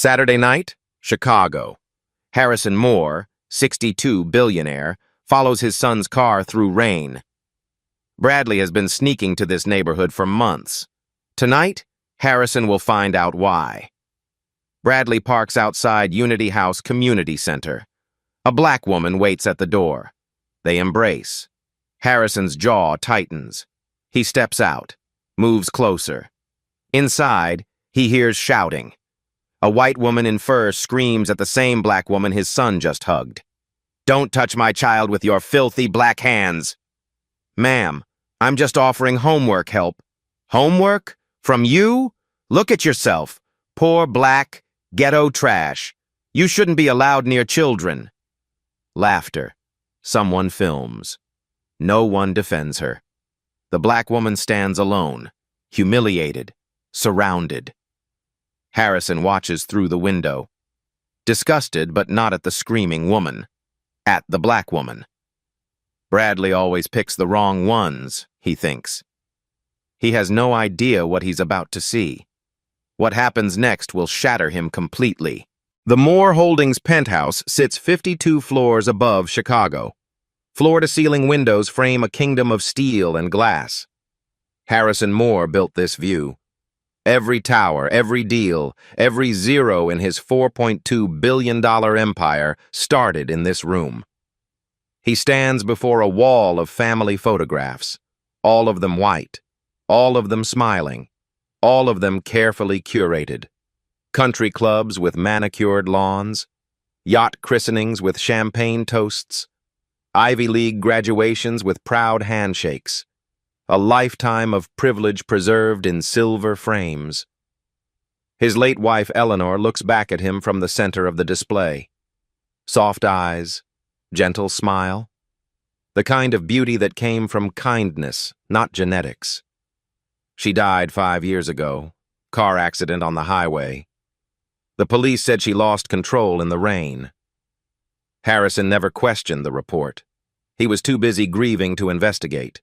Saturday night, Chicago. Harrison Moore, 62, billionaire, follows his son's car through rain. Bradley has been sneaking to this neighborhood for months. Tonight, Harrison will find out why. Bradley parks outside Unity House Community Center. A black woman waits at the door. They embrace. Harrison's jaw tightens. He steps out, moves closer. Inside, he hears shouting. A white woman in fur screams at the same black woman his son just hugged. "Don't touch my child with your filthy black hands." "Ma'am, I'm just offering homework help." "Homework? From you? Look at yourself. Poor black, ghetto trash. You shouldn't be allowed near children." Laughter. Someone films. No one defends her. The black woman stands alone, humiliated, surrounded. Harrison watches through the window. Disgusted, but not at the screaming woman. At the black woman. Bradley always picks the wrong ones, he thinks. He has no idea what he's about to see. What happens next will shatter him completely. The Moore Holdings penthouse sits 52 floors above Chicago. Floor-to-ceiling windows frame a kingdom of steel and glass. Harrison Moore built this view. Every tower, every deal, every zero in his $4.2 billion empire started in this room. He stands before a wall of family photographs, all of them white, all of them smiling, all of them carefully curated. Country clubs with manicured lawns, yacht christenings with champagne toasts, Ivy League graduations with proud handshakes, a lifetime of privilege preserved in silver frames. His late wife Eleanor looks back at him from the center of the display. Soft eyes, gentle smile, the kind of beauty that came from kindness, not genetics. She died 5 years ago, car accident on the highway. The police said she lost control in the rain. Harrison never questioned the report. He was too busy grieving to investigate.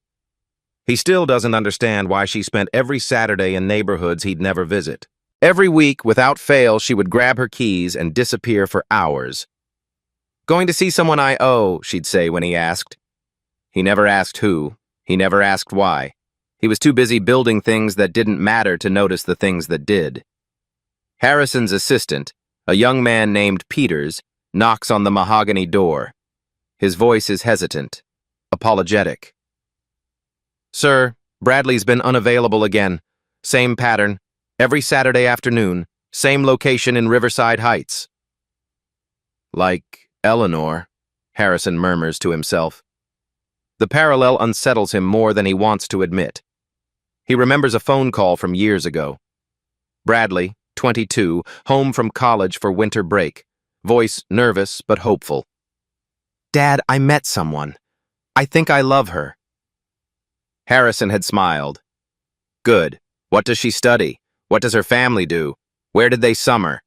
He still doesn't understand why she spent every Saturday in neighborhoods he'd never visit. Every week, without fail, she would grab her keys and disappear for hours. "Going to see someone I owe," she'd say when he asked. He never asked who. He never asked why. He was too busy building things that didn't matter to notice the things that did. Harrison's assistant, a young man named Peters, knocks on the mahogany door. His voice is hesitant, apologetic. "Sir, Bradley's been unavailable again. Same pattern. Every Saturday afternoon. Same location in Riverside Heights." "Like Eleanor," Harrison murmurs to himself. The parallel unsettles him more than he wants to admit. He remembers a phone call from years ago. Bradley, 22, home from college for winter break. Voice nervous but hopeful. "Dad, I met someone. I think I love her." Harrison had smiled. "Good. What does she study? What does her family do? Where did they summer?"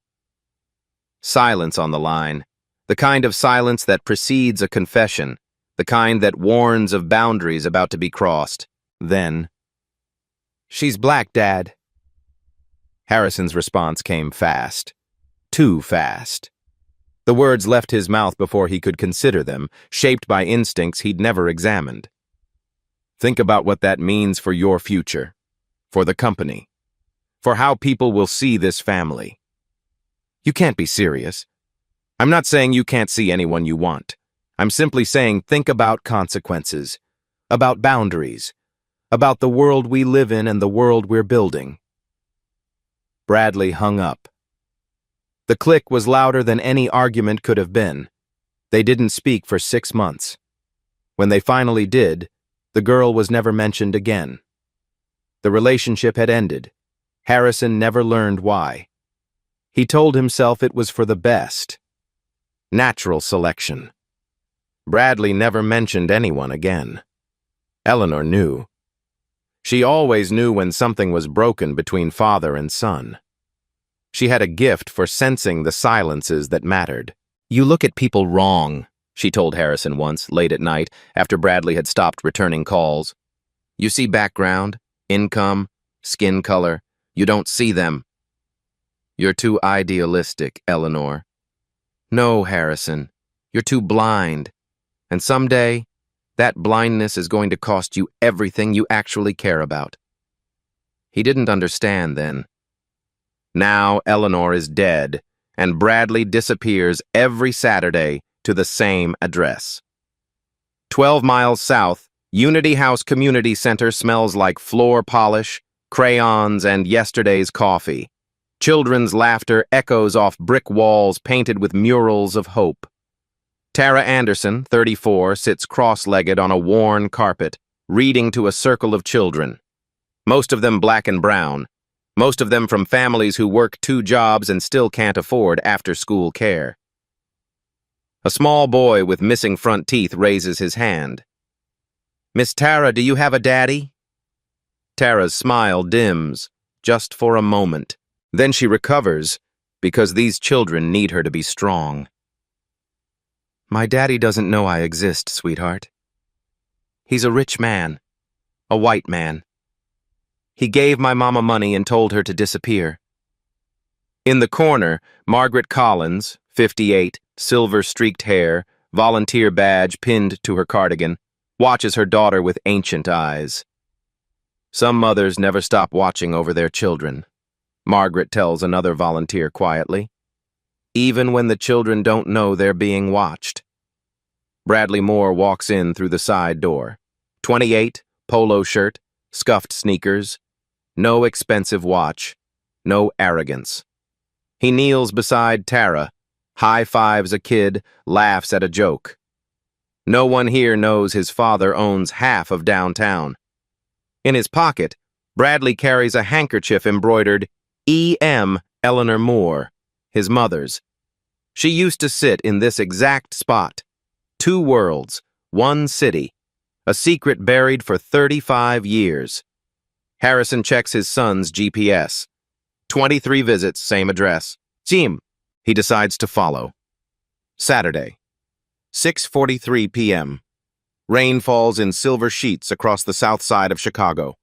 Silence on the line. The kind of silence that precedes a confession. The kind that warns of boundaries about to be crossed. Then, "She's black, Dad." Harrison's response came fast. Too fast. The words left his mouth before he could consider them, shaped by instincts he'd never examined. "Think about what that means for your future, for the company, for how people will see this family. You can't be serious. I'm not saying you can't see anyone you want. I'm simply saying think about consequences, about boundaries, about the world we live in and the world we're building." Bradley hung up. The click was louder than any argument could have been. They didn't speak for 6 months. When they finally did, the girl was never mentioned again. The relationship had ended. Harrison never learned why. He told himself it was for the best. Natural selection. Bradley never mentioned anyone again. Eleanor knew. She always knew when something was broken between father and son. She had a gift for sensing the silences that mattered. "You look at people wrong," she told Harrison once, late at night, after Bradley had stopped returning calls. "You see background, income, skin color. You don't see them." You're too idealistic, Eleanor. No, Harrison, you're too blind. And someday, that blindness is going to cost you everything you actually care about. He didn't understand then. Now Eleanor is dead, and Bradley disappears every Saturday to the same address. 12 miles south, Unity House Community Center smells like floor polish, crayons, and yesterday's coffee. Children's laughter echoes off brick walls painted with murals of hope. Tara Anderson, 34, sits cross-legged on a worn carpet, reading to a circle of children. Most of them black and brown. Most of them from families who work 2 jobs and still can't afford after-school care. A small boy with missing front teeth raises his hand. "Miss Tara, do you have a daddy?" Tara's smile dims, just for a moment. Then she recovers, because these children need her to be strong. "My daddy doesn't know I exist, sweetheart. He's a rich man, a white man. He gave my mama money and told her to disappear." In the corner, Margaret Collins, 58, silver-streaked hair, volunteer badge pinned to her cardigan, watches her daughter with ancient eyes. Some mothers never stop watching over their children, Margaret tells another volunteer quietly, even when the children don't know they're being watched. Bradley Moore walks in through the side door. 28, polo shirt, scuffed sneakers, no expensive watch, no arrogance. He kneels beside Tara, high-fives a kid, laughs at a joke. No one here knows his father owns half of downtown. In his pocket, Bradley carries a handkerchief embroidered E.M. Eleanor Moore, his mother's. She used to sit in this exact spot. 2 worlds, 1 city, a secret buried for 35 years. Harrison checks his son's GPS. 23 visits, same address. Jim. He decides to follow. Saturday, 6:43 p.m. Rain falls in silver sheets across the south side of Chicago.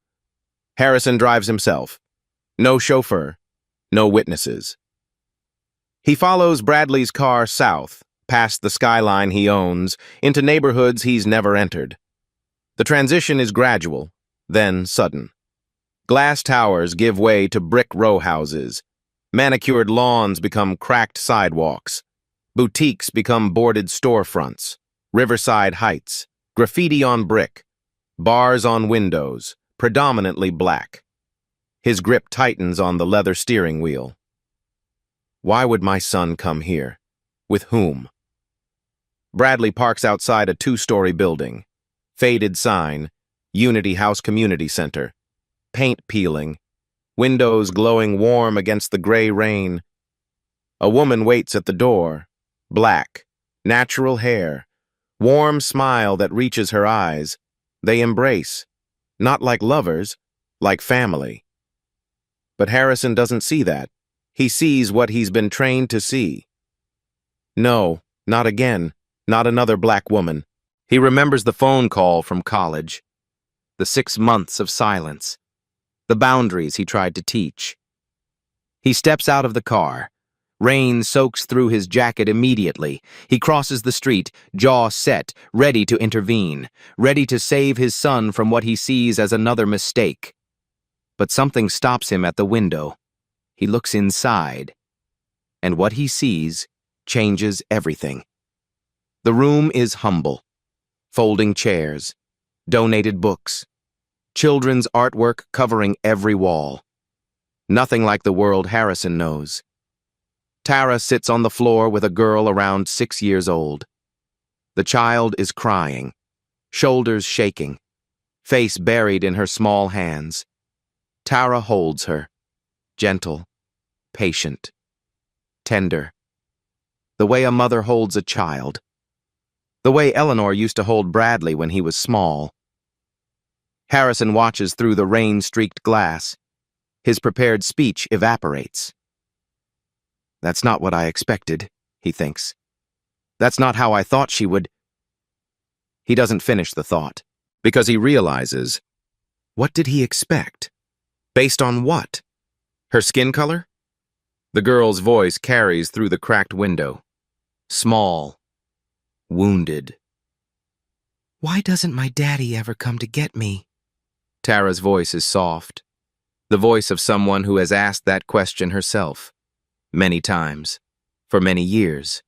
Harrison drives himself. No chauffeur, no witnesses. He follows Bradley's car south, past the skyline he owns, into neighborhoods he's never entered. The transition is gradual, then sudden. Glass towers give way to brick row houses. Manicured lawns become cracked sidewalks. Boutiques become boarded storefronts. Riverside Heights. Graffiti on brick. Bars on windows, predominantly black. His grip tightens on the leather steering wheel. Why would my son come here? With whom? Bradley parks outside a 2-story building. Faded sign, Unity House Community Center. Paint peeling. Windows glowing warm against the gray rain. A woman waits at the door. Black, natural hair, warm smile that reaches her eyes. They embrace, not like lovers, like family. But Harrison doesn't see that. He sees what he's been trained to see. No, not again, not another black woman. He remembers the phone call from college, the 6 months of silence, the boundaries he tried to teach. He steps out of the car. Rain soaks through his jacket immediately. He crosses the street, jaw set, ready to intervene, ready to save his son from what he sees as another mistake. But something stops him at the window. He looks inside, and what he sees changes everything. The room is humble. Folding chairs, donated books, children's artwork covering every wall. Nothing like the world Harrison knows. Tara sits on the floor with a girl around 6 years old. The child is crying, shoulders shaking, face buried in her small hands. Tara holds her, gentle, patient, tender, the way a mother holds a child, the way Eleanor used to hold Bradley when he was small. Harrison watches through the rain-streaked glass. His prepared speech evaporates. That's not what I expected, he thinks. That's not how I thought she would. He doesn't finish the thought, because he realizes, what did he expect? Based on what? Her skin color? The girl's voice carries through the cracked window. Small. Wounded. Why doesn't my daddy ever come to get me? Tara's voice is soft. The voice of someone who has asked that question herself. Many times. For many years.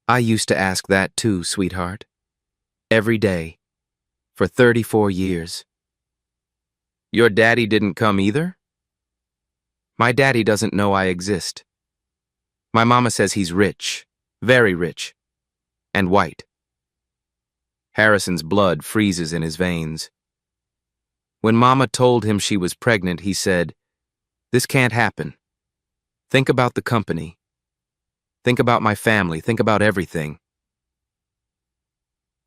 I used to ask that too, sweetheart. Every day. For 34 years. Your daddy didn't come either? My daddy doesn't know I exist. My mama says he's rich. Very rich. And white. Harrison's blood freezes in his veins. When Mama told him she was pregnant, he said, "This can't happen. Think about the company. Think about my family. Think about everything."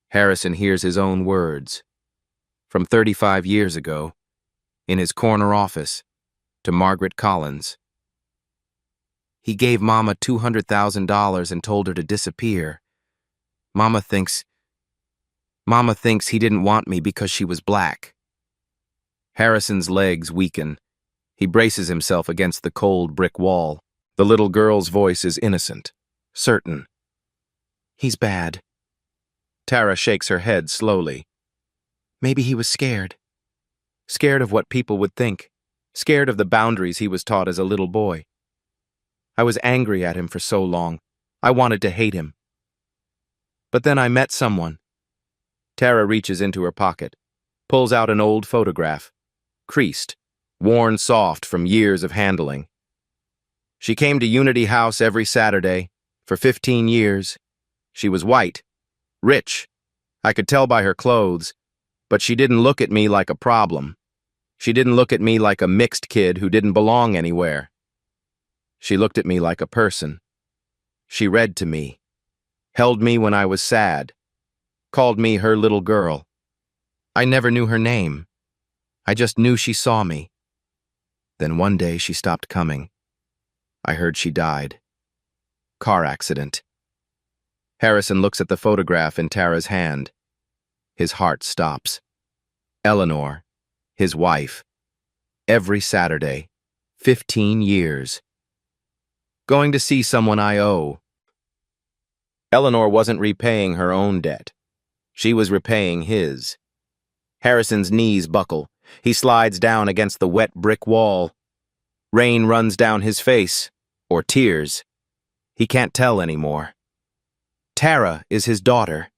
Harrison hears his own words. From 35 years ago, in his corner office, to Margaret Collins. He gave Mama $200,000 and told her to disappear. Mama thinks he didn't want me because she was black. Harrison's legs weaken. He braces himself against the cold brick wall. The little girl's voice is innocent, certain. He's bad. Tara shakes her head slowly. Maybe he was scared. Scared of what people would think. Scared of the boundaries he was taught as a little boy. I was angry at him for so long. I wanted to hate him. But then I met someone. Tara reaches into her pocket, pulls out an old photograph, creased, worn soft from years of handling. She came to Unity House every Saturday, for 15 years. She was white, rich. I could tell by her clothes, but she didn't look at me like a problem. She didn't look at me like a mixed kid who didn't belong anywhere. She looked at me like a person. She read to me, held me when I was sad, called me her little girl. I never knew her name. I just knew she saw me. Then one day she stopped coming. I heard she died. Car accident. Harrison looks at the photograph in Tara's hand. His heart stops. Eleanor, his wife. Every Saturday. 15 years. Going to see someone I owe. Eleanor wasn't repaying her own debt. She was repaying his. Harrison's knees buckle. He slides down against the wet brick wall. Rain runs down his face, or tears. He can't tell anymore. Tara is his daughter.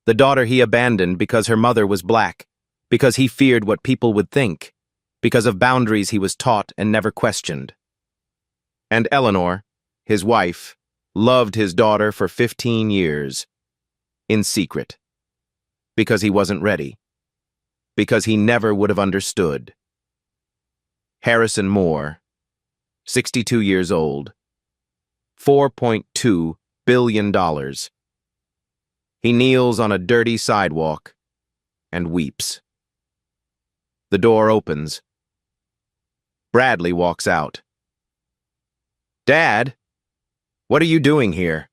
The daughter he abandoned because her mother was black, because he feared what people would think, because of boundaries he was taught and never questioned. And Eleanor, his wife, loved his daughter for 15 years, in secret, because he wasn't ready, because he never would have understood. Harrison Moore, 62 years old, $4.2 billion. He kneels on a dirty sidewalk and weeps. The door opens. Bradley walks out. "Dad, what are you doing here?"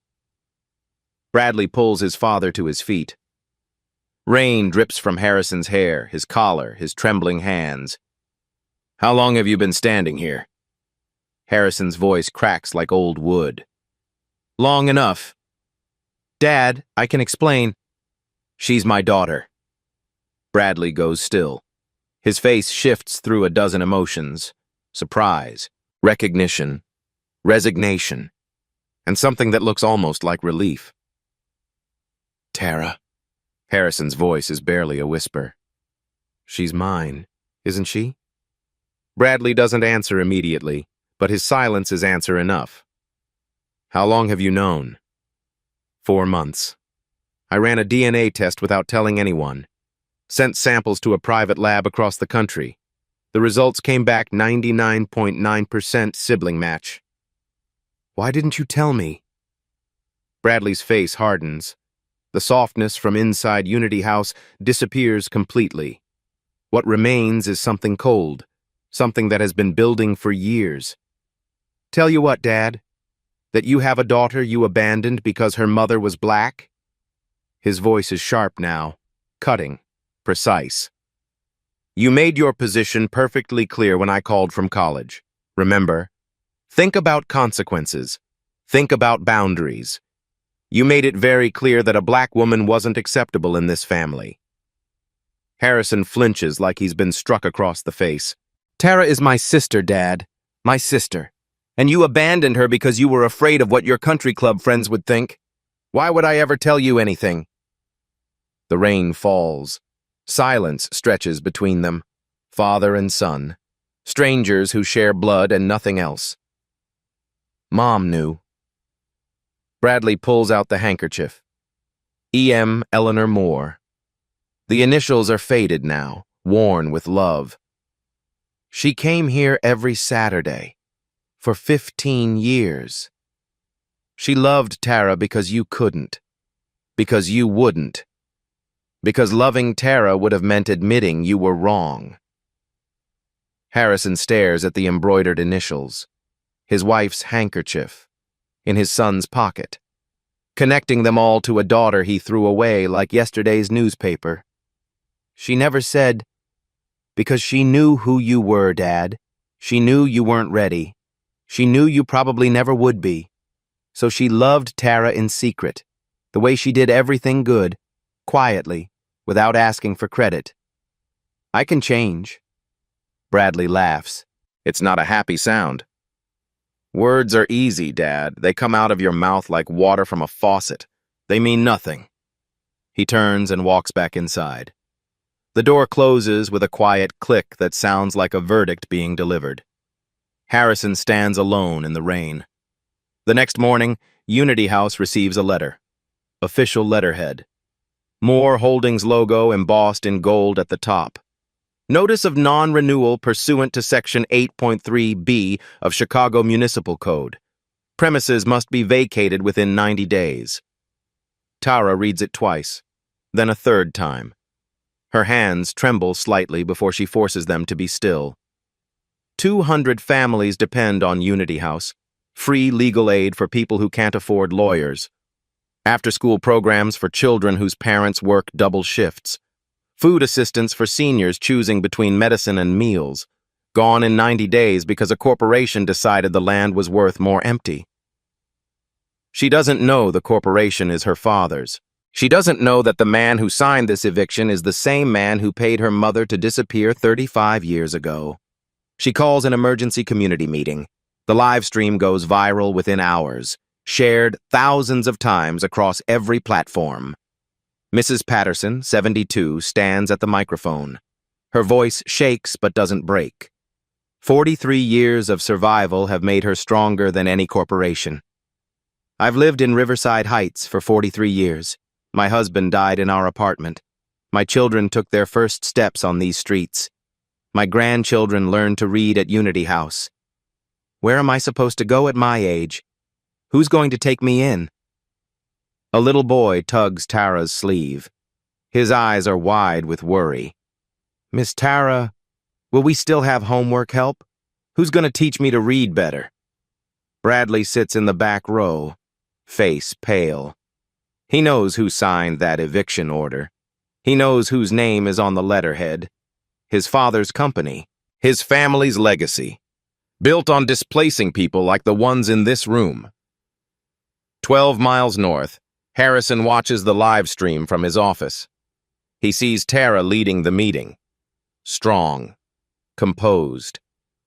Bradley pulls his father to his feet. Rain drips from Harrison's hair, his collar, his trembling hands. "How long have you been standing here?" Harrison's voice cracks like old wood. "Long enough. Dad, I can explain. She's my daughter." Bradley goes still. His face shifts through a dozen emotions. Surprise, recognition, resignation, and something that looks almost like relief. "Tara." Harrison's voice is barely a whisper. "She's mine, isn't she?" Bradley doesn't answer immediately, but his silence is answer enough. "How long have you known?" 4 months. I ran a DNA test without telling anyone. Sent samples to a private lab across the country. The results came back 99.9% sibling match. "Why didn't you tell me?" Bradley's face hardens. The softness from inside Unity House disappears completely. What remains is something cold, something that has been building for years. "Tell you what, Dad, that you have a daughter you abandoned because her mother was black?" His voice is sharp now, cutting, precise. "You made your position perfectly clear when I called from college. Remember? Think about consequences. Think about boundaries. You made it very clear that a black woman wasn't acceptable in this family. Harrison flinches like he's been struck across the face. Tara is my sister, Dad. My sister. And you abandoned her because you were afraid of what your country club friends would think. Why would I ever tell you anything? The rain falls. Silence stretches between them. Father and son. Strangers who share blood and nothing else. Mom knew. Bradley pulls out the handkerchief. E.M. Eleanor Moore. The initials are faded now, worn with love. She came here every Saturday. For 15 years. She loved Tara because you couldn't. Because you wouldn't. Because loving Tara would have meant admitting you were wrong. Harrison stares at the embroidered initials. His wife's handkerchief. In his son's pocket. Connecting them all to a daughter he threw away like yesterday's newspaper. She never said, because she knew who you were, Dad. She knew you weren't ready. She knew you probably never would be. So she loved Tara in secret, the way she did everything good, quietly, without asking for credit. I can change. Bradley laughs. It's not a happy sound. Words are easy, Dad. They come out of your mouth like water from a faucet. They mean nothing. He turns and walks back inside. The door closes with a quiet click that sounds like a verdict being delivered. Harrison stands alone in the rain. The next morning, Unity House receives a letter. Official letterhead. Moore Holdings logo embossed in gold at the top. Notice of non-renewal pursuant to Section 8.3b of Chicago Municipal Code. Premises must be vacated within 90 days. Tara reads it twice, then a third time. Her hands tremble slightly before she forces them to be still. 200 families depend on Unity House. Free legal aid for people who can't afford lawyers. After-school programs for children whose parents work double shifts. Food assistance for seniors choosing between medicine and meals. Gone in 90 days because a corporation decided the land was worth more empty. She doesn't know the corporation is her father's. She doesn't know that the man who signed this eviction is the same man who paid her mother to disappear 35 years ago. She calls an emergency community meeting. The live stream goes viral within hours, shared thousands of times across every platform. Mrs. Patterson, 72, stands at the microphone. Her voice shakes but doesn't break. 43 years of survival have made her stronger than any corporation. I've lived in Riverside Heights for 43 years. My husband died in our apartment. My children took their first steps on these streets. My grandchildren learned to read at Unity House. Where am I supposed to go at my age? Who's going to take me in? A little boy tugs Tara's sleeve. His eyes are wide with worry. Miss Tara, will we still have homework help? Who's going to teach me to read better? Bradley sits in the back row, face pale. He knows who signed that eviction order. He knows whose name is on the letterhead. His father's company, his family's legacy, built on displacing people like the ones in this room. 12 miles north, Harrison watches the live stream from his office. He sees Tara leading the meeting. Strong, composed,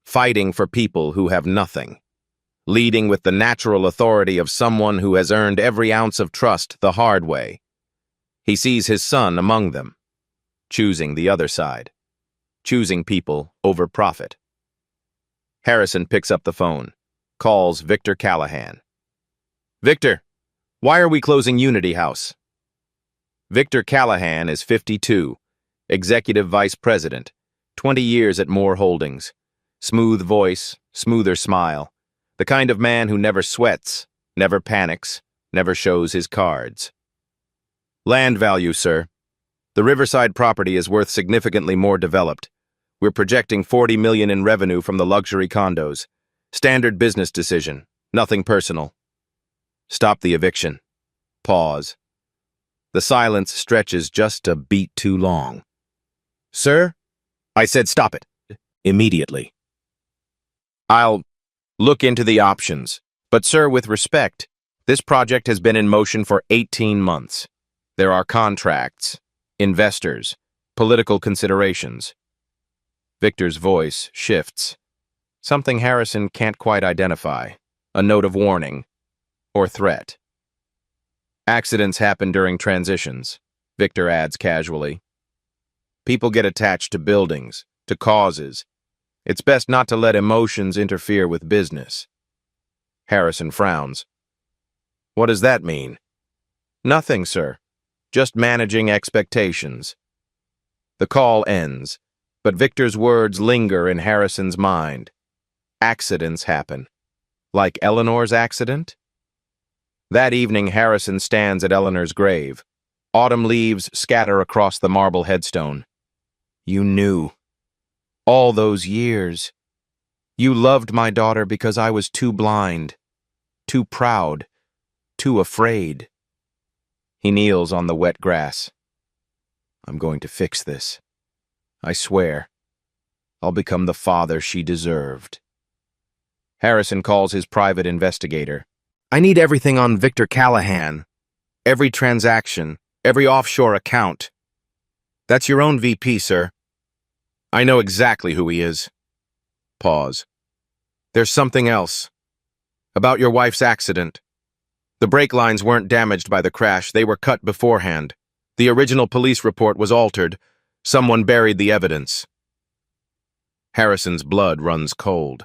fighting for people who have nothing. Leading with the natural authority of someone who has earned every ounce of trust the hard way. He sees his son among them, choosing the other side, choosing people over profit. Harrison picks up the phone, calls Victor Callahan. Victor, why are we closing Unity House? Victor Callahan is 52, Executive Vice President, 20 years at Moore Holdings. Smooth voice, smoother smile. The kind of man who never sweats, never panics, never shows his cards. Land value, sir. The Riverside property is worth significantly more developed. We're projecting $40 million in revenue from the luxury condos. Standard business decision, nothing personal. Stop the eviction. Pause. The silence stretches just a beat too long. Sir? I said stop it. Immediately. Look into the options. But sir, with respect, this project has been in motion for 18 months. There are contracts, investors, political considerations. Victor's voice shifts. Something Harrison can't quite identify. A note of warning or threat. Accidents happen during transitions, Victor adds casually. People get attached to buildings, to causes. It's best not to let emotions interfere with business. Harrison frowns. What does that mean? Nothing, sir. Just managing expectations. The call ends, but Victor's words linger in Harrison's mind. Accidents happen. Like Eleanor's accident? That evening, Harrison stands at Eleanor's grave. Autumn leaves scatter across the marble headstone. You knew. All those years. You loved my daughter because I was too blind, too proud, too afraid. He kneels on the wet grass. I'm going to fix this. I swear. I'll become the father she deserved. Harrison calls his private investigator. I need everything on Victor Callahan. Every transaction, every offshore account. That's your own VP, sir. I know exactly who he is. Pause. There's something else. About your wife's accident. The brake lines weren't damaged by the crash. They were cut beforehand. The original police report was altered. Someone buried the evidence. Harrison's blood runs cold.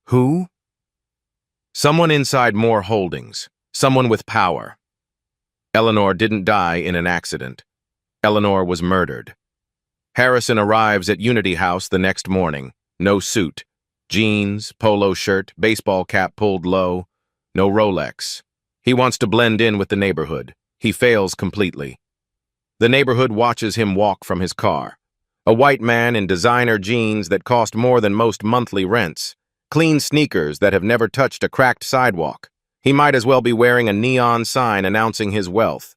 Who? Someone inside Moore Holdings. Someone with power. Eleanor didn't die in an accident. Eleanor was murdered. Harrison arrives at Unity House the next morning. No suit. Jeans, polo shirt, baseball cap pulled low. No Rolex. He wants to blend in with the neighborhood. He fails completely. The neighborhood watches him walk from his car. A white man in designer jeans that cost more than most monthly rents. Clean sneakers that have never touched a cracked sidewalk. He might as well be wearing a neon sign announcing his wealth.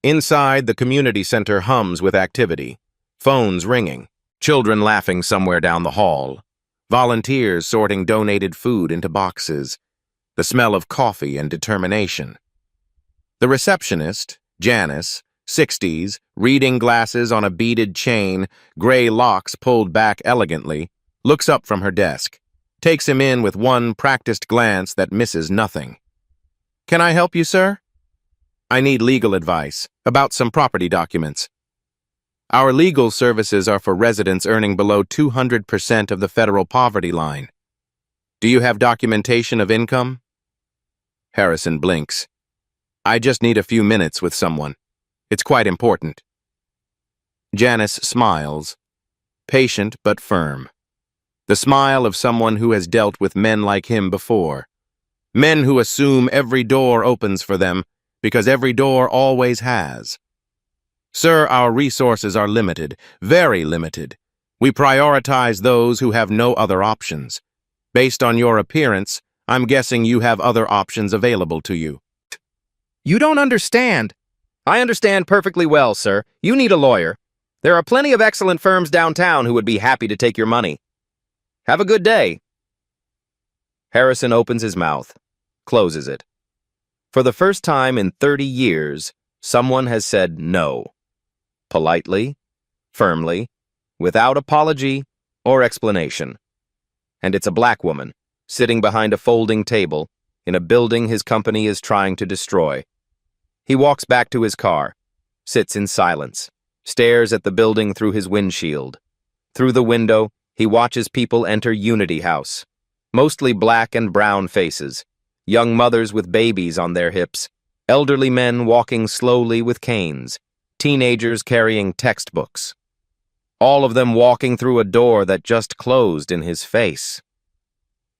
Inside, the community center hums with activity. Phones ringing. Children laughing somewhere down the hall. Volunteers sorting donated food into boxes. The smell of coffee and determination. The receptionist, Janice, 60s, reading glasses on a beaded chain, gray locks pulled back elegantly, looks up from her desk. Takes him in with one practiced glance that misses nothing. Can I help you, sir? I need legal advice about some property documents. Our legal services are for residents earning below 200% of the federal poverty line. Do you have documentation of income? Harrison blinks. I just need a few minutes with someone. It's quite important. Janice smiles, patient but firm. The smile of someone who has dealt with men like him before. Men who assume every door opens for them because every door always has. Sir, our resources are limited, very limited. We prioritize those who have no other options. Based on your appearance, I'm guessing you have other options available to you. You don't understand. I understand perfectly well, sir. You need a lawyer. There are plenty of excellent firms downtown who would be happy to take your money. Have a good day. Harrison opens his mouth, closes it. For the first time in 30 years, someone has said no. Politely, firmly, without apology or explanation. And it's a black woman, sitting behind a folding table, in a building his company is trying to destroy. He walks back to his car, sits in silence, stares at the building through his windshield. Through the window, he watches people enter Unity House. Mostly black and brown faces, young mothers with babies on their hips, elderly men walking slowly with canes, teenagers carrying textbooks. All of them walking through a door that just closed in his face.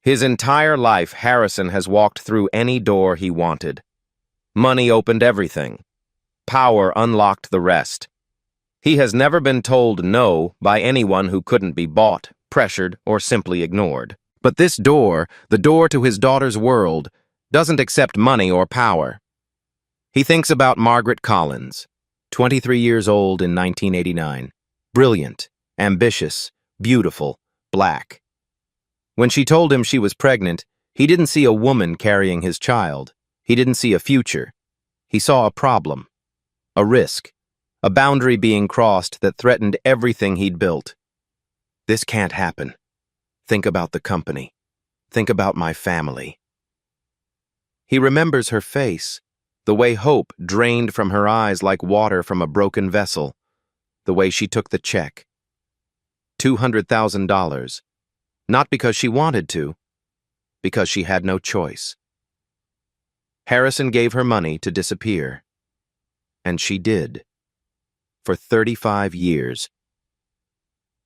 His entire life, Harrison has walked through any door he wanted. Money opened everything. Power unlocked the rest. He has never been told no by anyone who couldn't be bought, pressured, or simply ignored. But this door, the door to his daughter's world, doesn't accept money or power. He thinks about Margaret Collins, 23 years old in 1989. Brilliant, ambitious, beautiful, black. When she told him she was pregnant, he didn't see a woman carrying his child. He didn't see a future. He saw a problem, a risk, a boundary being crossed that threatened everything he'd built. This can't happen. Think about the company. Think about my family. He remembers her face, the way hope drained from her eyes like water from a broken vessel, the way she took the check. $200,000. Not because she wanted to, because she had no choice. Harrison gave her money to disappear. And she did. For 35 years.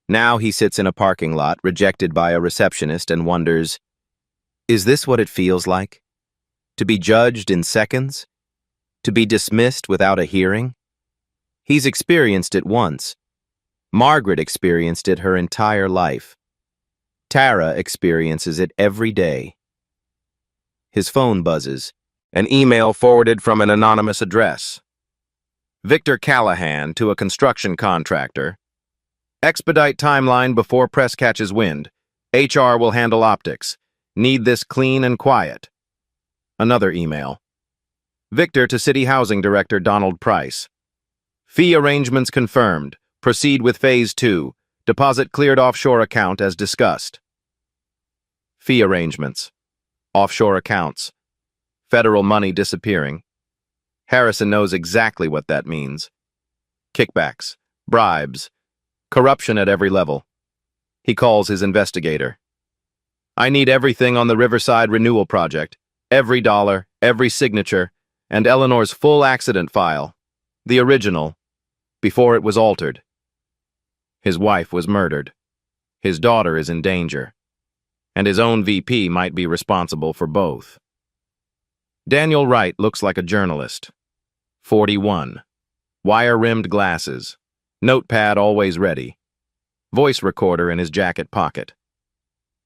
Now he sits in a parking lot, rejected by a receptionist, and wonders, is this what it feels like? To be judged in seconds? To be dismissed without a hearing? He's experienced it once. Margaret experienced it her entire life. Tara experiences it every day. His phone buzzes. An email forwarded from an anonymous address. Victor Callahan to a construction contractor. Expedite timeline before press catches wind. HR will handle optics. Need this clean and quiet. Another email. Victor to City Housing Director Donald Price. Fee arrangements confirmed. Proceed with Phase 2. Deposit cleared offshore account as discussed. Fee arrangements. Offshore accounts. Federal money disappearing. Harrison knows exactly what that means. Kickbacks, bribes, corruption at every level. He calls his investigator. I need everything on the Riverside Renewal Project. Every dollar, every signature, and Eleanor's full accident file. The original, before it was altered. His wife was murdered. His daughter is in danger. And his own VP might be responsible for both. Daniel Wright looks like a journalist. 41. Wire-rimmed glasses. Notepad always ready. Voice recorder in his jacket pocket.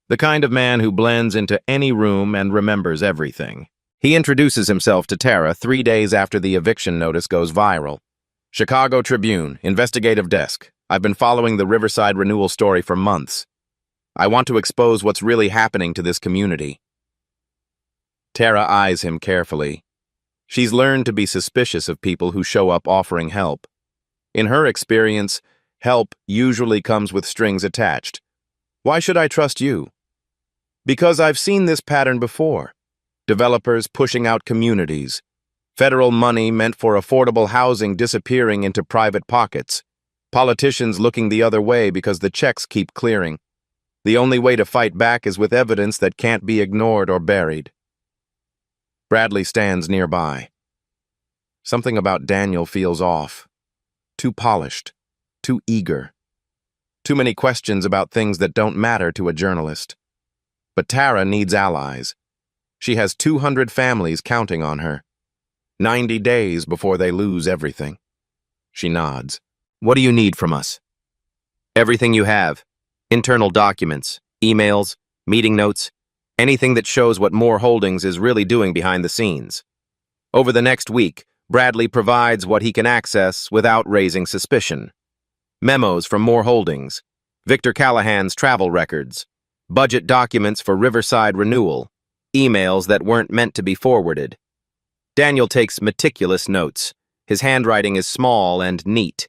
The kind of man who blends into any room and remembers everything. He introduces himself to Tara 3 days after the eviction notice goes viral. Chicago Tribune, investigative desk. I've been following the Riverside Renewal story for months. I want to expose what's really happening to this community. Tara eyes him carefully. She's learned to be suspicious of people who show up offering help. In her experience, help usually comes with strings attached. Why should I trust you? Because I've seen this pattern before. Developers pushing out communities. Federal money meant for affordable housing disappearing into private pockets. Politicians looking the other way because the checks keep clearing. The only way to fight back is with evidence that can't be ignored or buried. Bradley stands nearby. Something about Daniel feels off. Too polished. Too eager. Too many questions about things that don't matter to a journalist. But Tara needs allies. She has 200 families counting on her. 90 days before they lose everything. She nods. What do you need from us? Everything you have. Internal documents, emails, meeting notes, anything that shows what Moore Holdings is really doing behind the scenes. Over the next week, Bradley provides what he can access without raising suspicion. Memos from Moore Holdings, Victor Callahan's travel records, budget documents for Riverside Renewal, emails that weren't meant to be forwarded. Daniel takes meticulous notes. His handwriting is small and neat.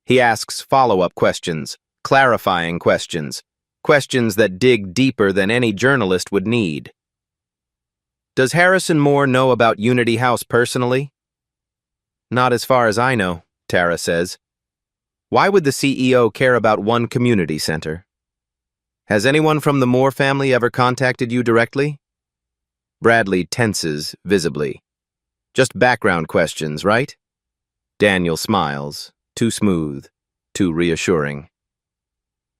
He asks follow-up questions, clarifying questions, questions that dig deeper than any journalist would need. Does Harrison Moore know about Unity House personally? Not as far as I know, Tara says. Why would the CEO care about one community center? Has anyone from the Moore family ever contacted you directly? Bradley tenses visibly. Just background questions, right? Daniel smiles, too smooth, too reassuring.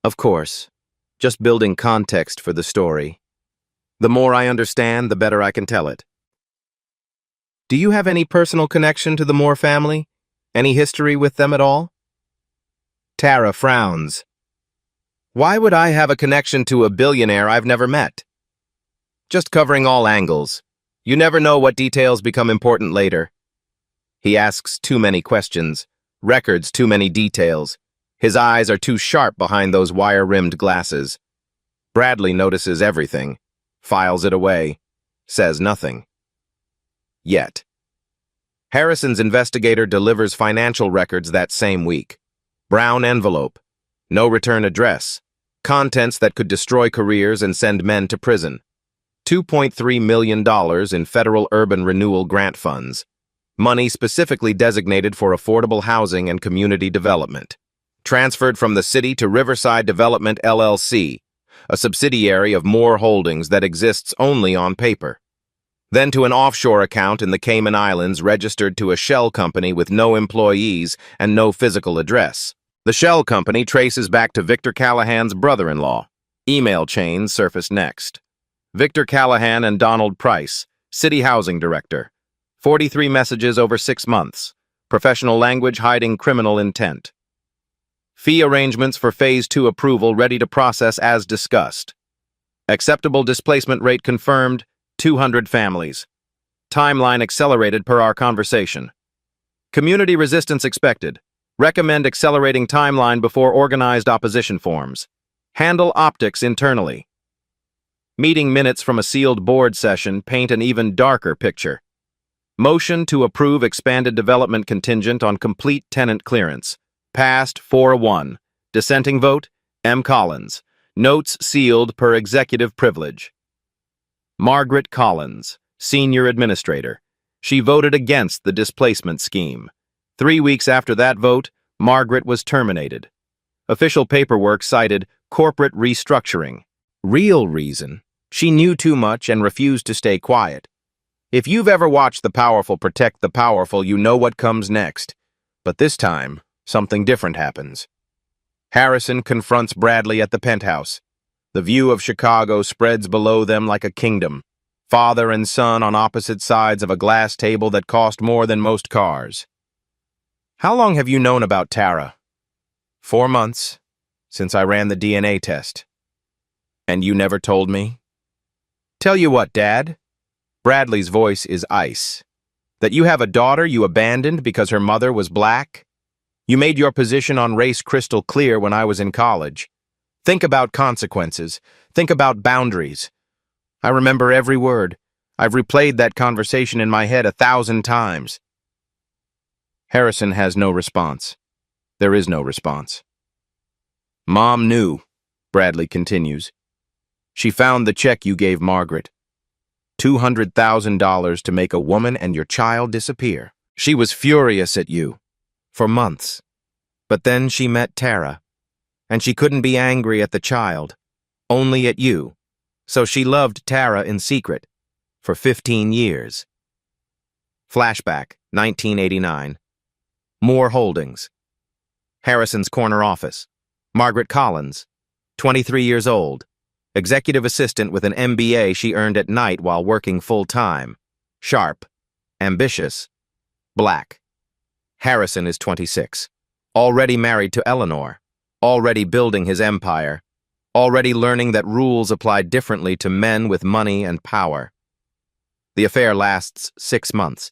Of course, just building context for the story. The more I understand, the better I can tell it. Do you have any personal connection to the Moore family? Any history with them at all? Tara frowns. Why would I have a connection to a billionaire I've never met? Just covering all angles. You never know what details become important later. He asks too many questions, records too many details. His eyes are too sharp behind those wire-rimmed glasses. Bradley notices everything, files it away, says nothing. Yet. Harrison's investigator delivers financial records that same week. Brown envelope, no return address, contents that could destroy careers and send men to prison. $2.3 million in federal urban renewal grant funds. Money specifically designated for affordable housing and community development. Transferred from the city to Riverside Development LLC, a subsidiary of Moore Holdings that exists only on paper. Then to an offshore account in the Cayman Islands registered to a shell company with no employees and no physical address. The shell company traces back to Victor Callahan's brother-in-law. Email chains surface next. Victor Callahan and Donald Price, City Housing Director. 43 messages over 6 months. Professional language hiding criminal intent. Fee arrangements for Phase 2 approval ready to process as discussed. Acceptable displacement rate confirmed, 200 families. Timeline accelerated per our conversation. Community resistance expected. Recommend accelerating timeline before organized opposition forms. Handle optics internally. Meeting minutes from a sealed board session paint an even darker picture. Motion to approve expanded development contingent on complete tenant clearance. Passed 4-1. Dissenting vote, M. Collins. Notes sealed per executive privilege. Margaret Collins, Senior Administrator. She voted against the displacement scheme. 3 weeks after that vote, Margaret was terminated. Official paperwork cited corporate restructuring. Real reason, she knew too much and refused to stay quiet. If you've ever watched the powerful protect the powerful, you know what comes next. But this time, something different happens. Harrison confronts Bradley at the penthouse. The view of Chicago spreads below them like a kingdom. Father and son on opposite sides of a glass table that cost more than most cars. How long have you known about Tara? 4 months, since I ran the DNA test. And you never told me? Tell you what, Dad. Bradley's voice is ice. That you have a daughter you abandoned because her mother was black? You made your position on race crystal clear when I was in college. Think about consequences. Think about boundaries. I remember every word. I've replayed that conversation in my head 1,000 times. Harrison has no response. There is no response. Mom knew, Bradley continues. She found the check you gave Margaret. $200,000 to make a woman and your child disappear. She was furious at you. For months. But then she met Tara. And she couldn't be angry at the child. Only at you. So she loved Tara in secret. For 15 years. Flashback, 1989. Moore Holdings. Harrison's corner office. Margaret Collins. 23 years old. Executive assistant with an MBA she earned at night while working full-time. Sharp. Ambitious. Black. Harrison is 26. Already married to Eleanor. Already building his empire. Already learning that rules apply differently to men with money and power. The affair lasts 6 months.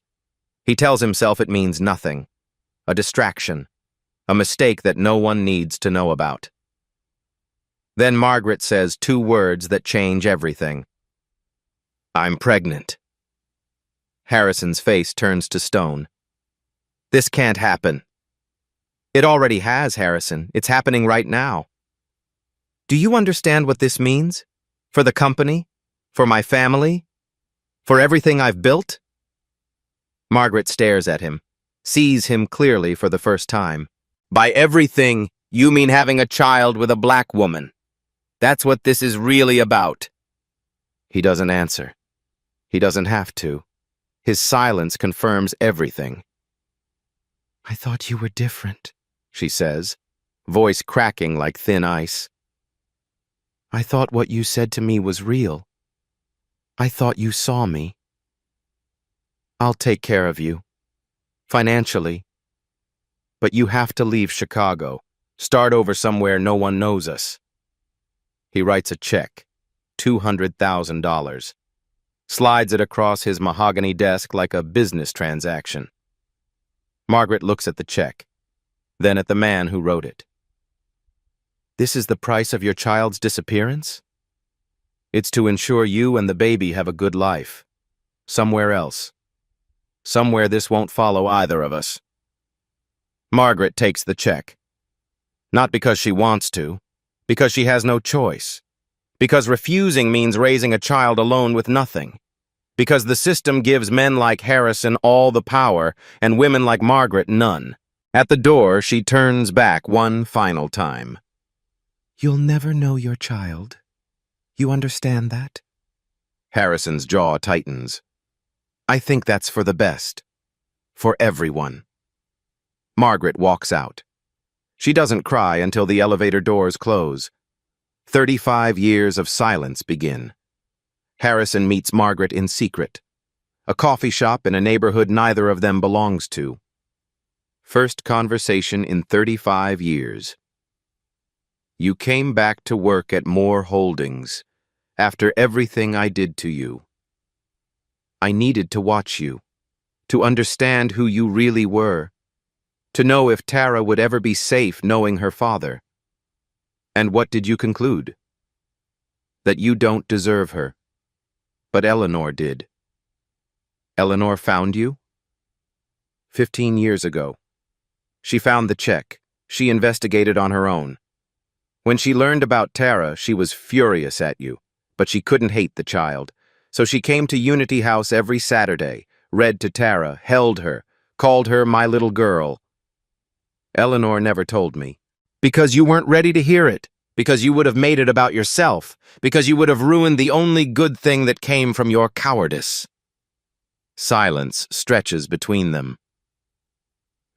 He tells himself it means nothing. A distraction. A mistake that no one needs to know about. Then Margaret says 2 words that change everything. I'm pregnant. Harrison's face turns to stone. This can't happen. It already has, Harrison. It's happening right now. Do you understand what this means? For the company? For my family? For everything I've built? Margaret stares at him, sees him clearly for the first time. By everything, you mean having a child with a black woman. That's what this is really about. He doesn't answer. He doesn't have to. His silence confirms everything. I thought you were different, she says, voice cracking like thin ice. I thought what you said to me was real. I thought you saw me. I'll take care of you. Financially. But you have to leave Chicago. Start over somewhere no one knows us. He writes a check. $200,000. Slides it across his mahogany desk like a business transaction. Margaret looks at the check, then at the man who wrote it. This is the price of your child's disappearance? It's to ensure you and the baby have a good life. Somewhere else. Somewhere this won't follow either of us. Margaret takes the check. Not because she wants to, because she has no choice. Because refusing means raising a child alone with nothing. Because the system gives men like Harrison all the power and women like Margaret none. At the door, she turns back one final time. You'll never know your child. You understand that? Harrison's jaw tightens. I think that's for the best. For everyone. Margaret walks out. She doesn't cry until the elevator doors close. 35 years of silence begin. Harrison meets Margaret in secret. A coffee shop in a neighborhood neither of them belongs to. First conversation in 35 years. You came back to work at Moore Holdings after everything I did to you. I needed to watch you, to understand who you really were, to know if Tara would ever be safe knowing her father. And what did you conclude? That you don't deserve her. But Eleanor did. Eleanor found you? 15 years ago. She found the check. She investigated on her own. When she learned about Tara, she was furious at you, but she couldn't hate the child. So she came to Unity House every Saturday, read to Tara, held her, called her my little girl. Eleanor never told me. Because you weren't ready to hear it. Because you would have made it about yourself. Because you would have ruined the only good thing that came from your cowardice. Silence stretches between them.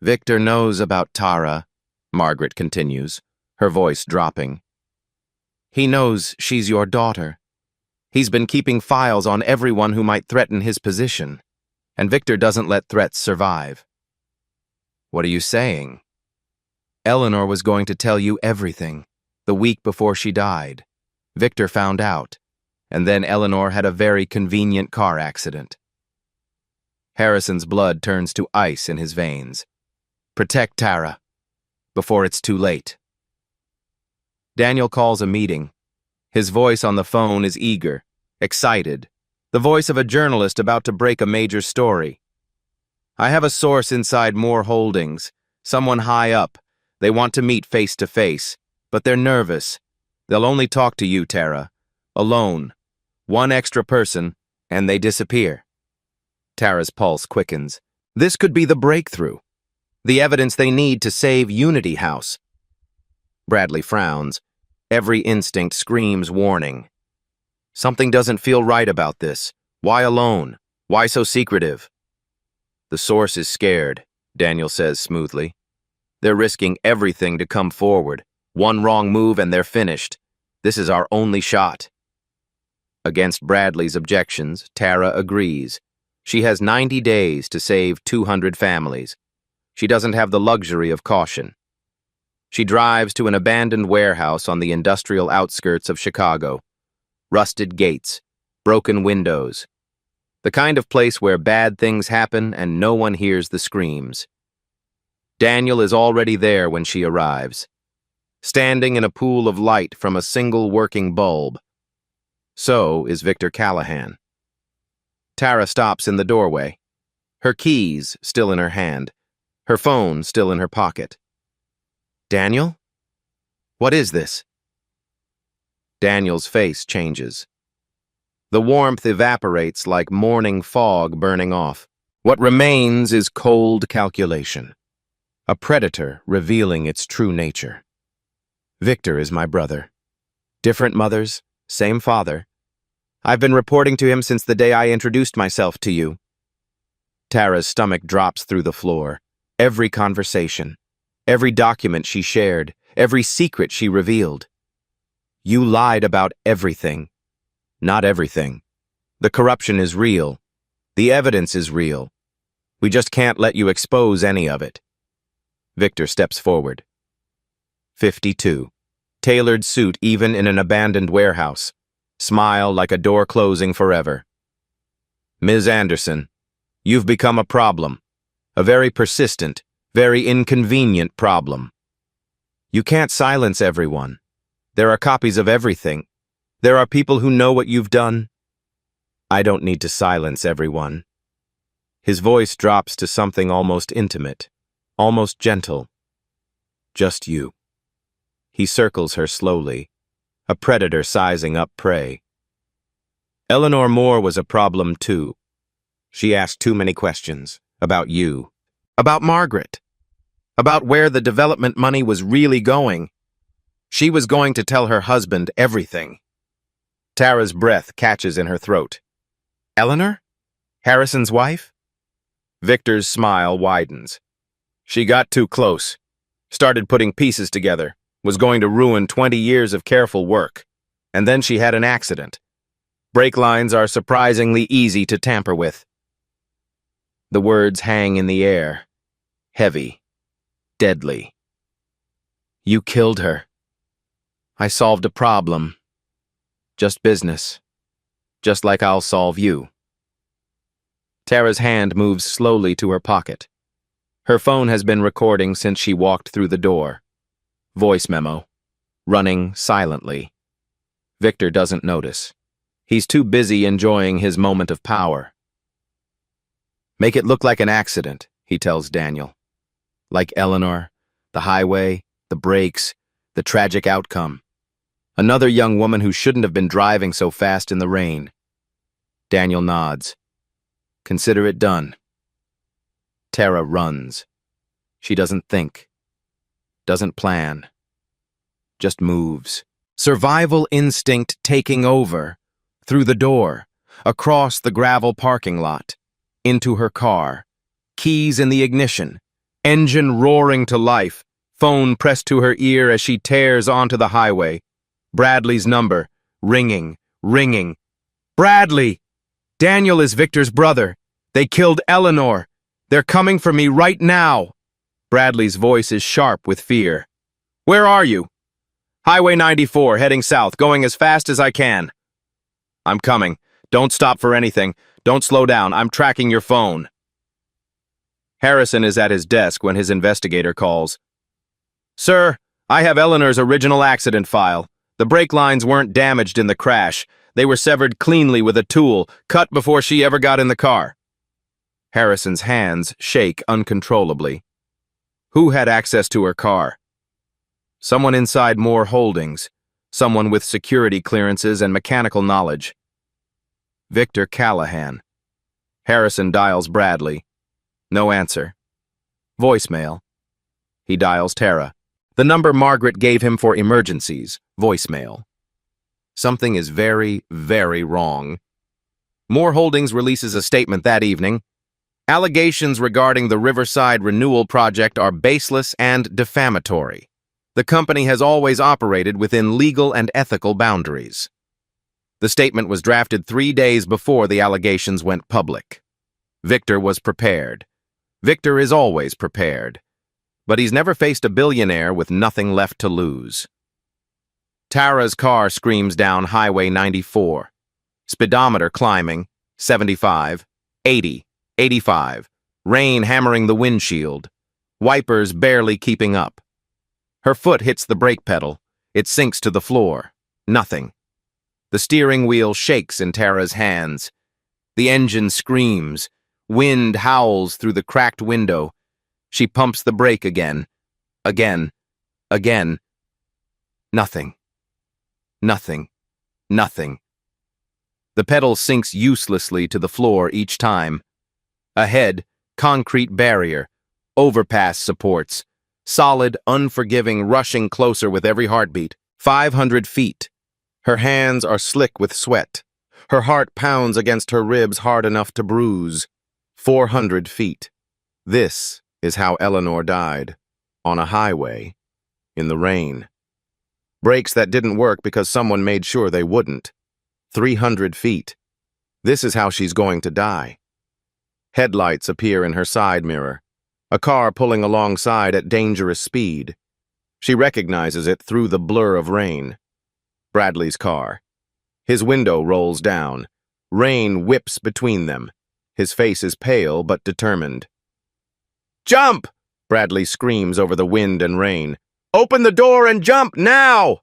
Victor knows about Tara, Margaret continues, her voice dropping. He knows she's your daughter. He's been keeping files on everyone who might threaten his position. And Victor doesn't let threats survive. What are you saying? Eleanor was going to tell you everything, the week before she died. Victor found out, and then Eleanor had a very convenient car accident. Harrison's blood turns to ice in his veins. Protect Tara, before it's too late. Daniel calls a meeting. His voice on the phone is eager, excited, the voice of a journalist about to break a major story. I have a source inside Moore Holdings, someone high up. They want to meet face to face, but they're nervous. They'll only talk to you, Tara. Alone. One extra person, and they disappear. Tara's pulse quickens. This could be the breakthrough. The evidence they need to save Unity House. Bradley frowns. Every instinct screams warning. Something doesn't feel right about this. Why alone? Why so secretive? The source is scared, Daniel says smoothly. They're risking everything to come forward. One wrong move and they're finished. This is our only shot. Against Bradley's objections, Tara agrees. She has 90 days to save 200 families. She doesn't have the luxury of caution. She drives to an abandoned warehouse on the industrial outskirts of Chicago. Rusted gates, broken windows. The kind of place where bad things happen and no one hears the screams. Daniel is already there when she arrives, standing in a pool of light from a single working bulb. So is Victor Callahan. Tara stops in the doorway, her keys still in her hand, her phone still in her pocket. Daniel? What is this? Daniel's face changes. The warmth evaporates like morning fog burning off. What remains is cold calculation. A predator revealing its true nature. Victor is my brother. Different mothers, same father. I've been reporting to him since the day I introduced myself to you. Tara's stomach drops through the floor. Every conversation, every document she shared, every secret she revealed. You lied about everything. Not everything. The corruption is real. The evidence is real. We just can't let you expose any of it. Victor steps forward. 52. Tailored suit even in an abandoned warehouse. Smile like a door closing forever. Ms. Anderson, you've become a problem. A very persistent, very inconvenient problem. You can't silence everyone. There are copies of everything. There are people who know what you've done. I don't need to silence everyone. His voice drops to something almost intimate, almost gentle. Just you. He circles her slowly, a predator sizing up prey. Eleanor Moore was a problem too. She asked too many questions about you, about Margaret, about where the development money was really going. She was going to tell her husband everything. Tara's breath catches in her throat. Eleanor? Harrison's wife? Victor's smile widens. She got too close, started putting pieces together, was going to ruin 20 years of careful work, and then she had an accident. Brake lines are surprisingly easy to tamper with. The words hang in the air, heavy, deadly. You killed her. I solved a problem. Just business. Just like I'll solve you. Tara's hand moves slowly to her pocket. Her phone has been recording since she walked through the door. Voice memo. Running silently. Victor doesn't notice. He's too busy enjoying his moment of power. Make it look like an accident, he tells Daniel. Like Eleanor, the highway, the brakes, the tragic outcome. Another young woman who shouldn't have been driving so fast in the rain. Daniel nods. Consider it done. Tara runs. She doesn't think. Doesn't plan. Just moves. Survival instinct taking over. Through the door. Across the gravel parking lot. Into her car. Keys in the ignition. Engine roaring to life. Phone pressed to her ear as she tears onto the highway. Bradley's number. Ringing. Ringing. Bradley! Daniel is Victor's brother. They killed Eleanor. They're coming for me right now. Bradley's voice is sharp with fear. Where are you? Highway 94, heading south, going as fast as I can. I'm coming. Don't stop for anything. Don't slow down. I'm tracking your phone. Harrison is at his desk when his investigator calls. Sir, I have Eleanor's original accident file. The brake lines weren't damaged in the crash. They were severed cleanly with a tool, cut before she ever got in the car. Harrison's hands shake uncontrollably. Who had access to her car? Someone inside Moore Holdings. Someone with security clearances and mechanical knowledge. Victor Callahan. Harrison dials Bradley. No answer. Voicemail. He dials Tara. The number Margaret gave him for emergencies. Voicemail. Something is very, very wrong. Moore Holdings releases a statement that evening. Allegations regarding the Riverside Renewal Project are baseless and defamatory. The company has always operated within legal and ethical boundaries. The statement was drafted 3 days before the allegations went public. Victor was prepared. Victor is always prepared. But he's never faced a billionaire with nothing left to lose. Tara's car screams down Highway 94. Speedometer climbing, 75, 80, 85. Rain hammering the windshield. Wipers barely keeping up. Her foot hits the brake pedal. It sinks to the floor. Nothing. The steering wheel shakes in Tara's hands. The engine screams. Wind howls through the cracked window. She pumps the brake again. Again. Again. Nothing. Nothing. Nothing. The pedal sinks uselessly to the floor each time. Ahead, concrete barrier. Overpass supports. Solid, unforgiving, rushing closer with every heartbeat. 500 feet. Her hands are slick with sweat. Her heart pounds against her ribs hard enough to bruise. 400 feet. This is how Eleanor died. On a highway. In the rain. Brakes that didn't work because someone made sure they wouldn't. 300 feet. This is how she's going to die. Headlights appear in her side mirror. A car pulling alongside at dangerous speed. She recognizes it through the blur of rain. Bradley's car. His window rolls down. Rain whips between them. His face is pale but determined. Jump! Bradley screams over the wind and rain. Open the door and jump now!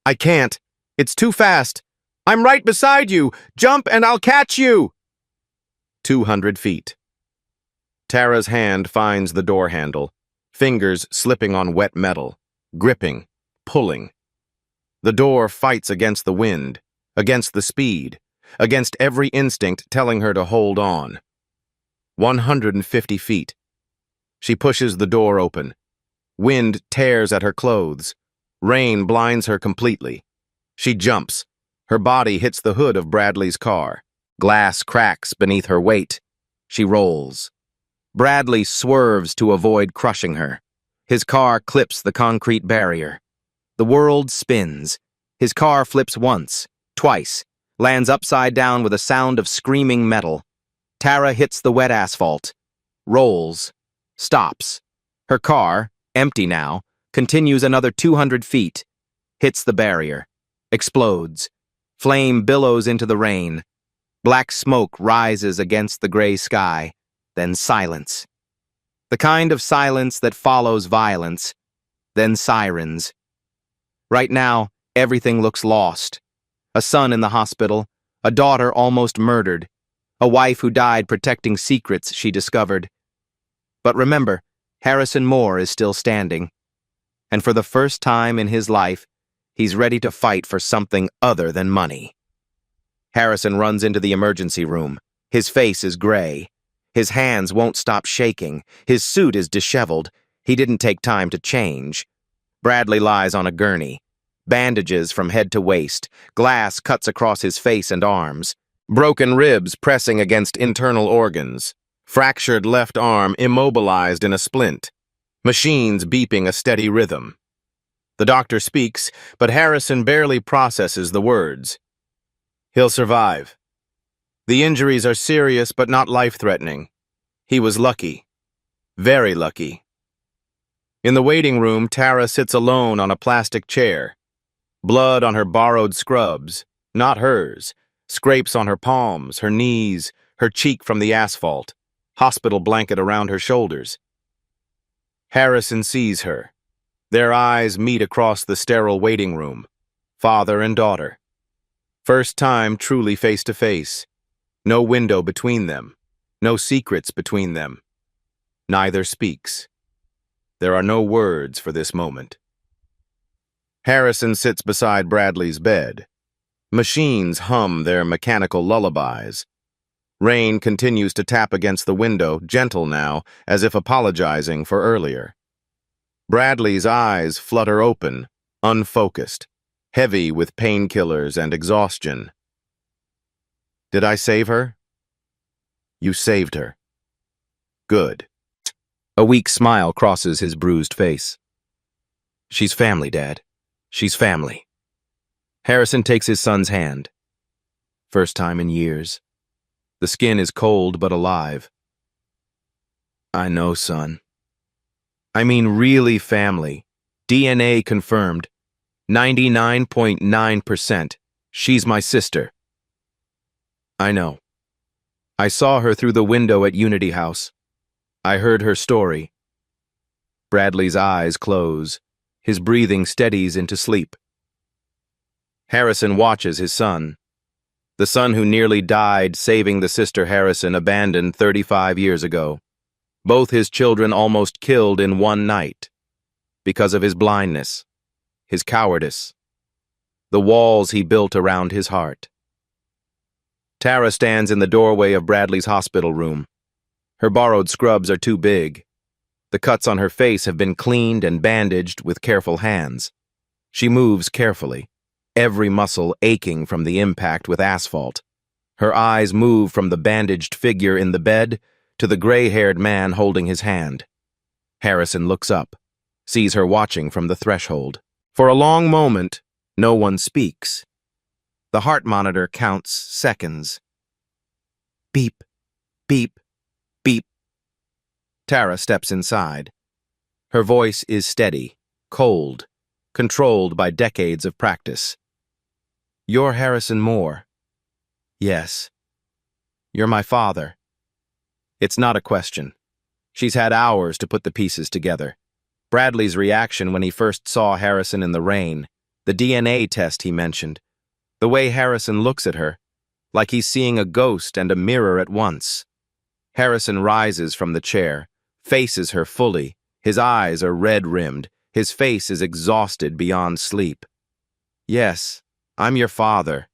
I can't. It's too fast. I'm right beside you. Jump and I'll catch you. 200 feet. Tara's hand finds the door handle, fingers slipping on wet metal, gripping, pulling. The door fights against the wind, against the speed, against every instinct telling her to hold on. 150 feet. She pushes the door open. Wind tears at her clothes. Rain blinds her completely. She jumps. Her body hits the hood of Bradley's car. Glass cracks beneath her weight. She rolls. Bradley swerves to avoid crushing her. His car clips the concrete barrier. The world spins. His car flips once, twice, lands upside down with a sound of screaming metal. Tara hits the wet asphalt, rolls, stops. Her car, empty now, continues another 200 feet, hits the barrier, explodes. Flame billows into the rain. Black smoke rises against the gray sky, then silence. The kind of silence that follows violence, then sirens. Right now, everything looks lost. A son in the hospital, a daughter almost murdered, a wife who died protecting secrets she discovered. But remember, Harrison Moore is still standing. And for the first time in his life, he's ready to fight for something other than money. Harrison runs into the emergency room. His face is gray. His hands won't stop shaking. His suit is disheveled. He didn't take time to change. Bradley lies on a gurney. Bandages from head to waist. Glass cuts across his face and arms. Broken ribs pressing against internal organs. Fractured left arm immobilized in a splint. Machines beeping a steady rhythm. The doctor speaks, but Harrison barely processes the words. He'll survive. The injuries are serious but not life-threatening. He was lucky. Very lucky. In the waiting room, Tara sits alone on a plastic chair. Blood on her borrowed scrubs, not hers, scrapes on her palms, her knees, her cheek from the asphalt, hospital blanket around her shoulders. Harrison sees her. Their eyes meet across the sterile waiting room, father and daughter. First time truly face to face. No window between them. No secrets between them. Neither speaks. There are no words for this moment. Harrison sits beside Bradley's bed. Machines hum their mechanical lullabies. Rain continues to tap against the window, gentle now, as if apologizing for earlier. Bradley's eyes flutter open, unfocused, heavy with painkillers and exhaustion. Did I save her? You saved her. Good. A weak smile crosses his bruised face. She's family, Dad. She's family. Harrison takes his son's hand. First time in years. The skin is cold but alive. I know, son. I mean really family. DNA confirmed. 99.9%. She's my sister. I know. I saw her through the window at Unity House. I heard her story. Bradley's eyes close. His breathing steadies into sleep. Harrison watches his son. The son who nearly died saving the sister Harrison abandoned 35 years ago. Both his children almost killed in one night. Because of his blindness, his cowardice, the walls he built around his heart. Tara stands in the doorway of Bradley's hospital room. Her borrowed scrubs are too big. The cuts on her face have been cleaned and bandaged with careful hands. She moves carefully, every muscle aching from the impact with asphalt. Her eyes move from the bandaged figure in the bed to the gray-haired man holding his hand. Harrison looks up, sees her watching from the threshold. For a long moment, no one speaks. The heart monitor counts seconds. Beep, beep, beep. Tara steps inside. Her voice is steady, cold, controlled by decades of practice. You're Harrison Moore. Yes. You're my father. It's not a question. She's had hours to put the pieces together. Bradley's reaction when he first saw Harrison in the rain, the DNA test he mentioned, The way Harrison looks at her, like he's seeing a ghost and a mirror at once. Harrison rises from the chair, faces her fully. His eyes are red-rimmed. His face is exhausted beyond sleep. Yes, I'm your father.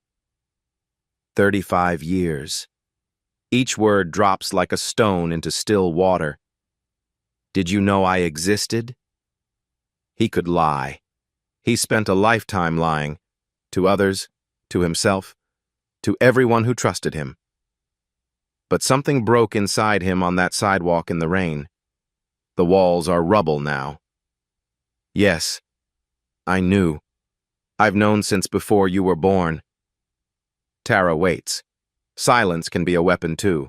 35 years. Each word drops like a stone into still water. Did you know I existed? He could lie. He spent a lifetime lying. To others, to himself, to everyone who trusted him. But something broke inside him on that sidewalk in the rain. The walls are rubble now. Yes, I knew. I've known since before you were born. Tara waits. Silence can be a weapon too.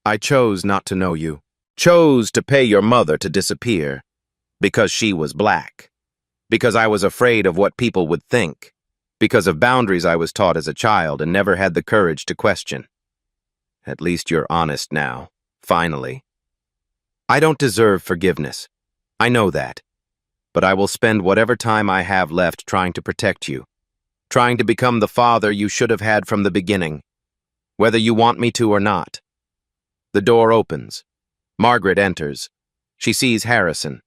I chose not to know you. Chose to pay your mother to disappear. Because she was black. Because I was afraid of what people would think. Because of boundaries I was taught as a child and never had the courage to question. At least you're honest now, finally. I don't deserve forgiveness. I know that. But I will spend whatever time I have left trying to protect you. Trying to become the father you should have had from the beginning. Whether you want me to or not. The door opens. Margaret enters. She sees Harrison.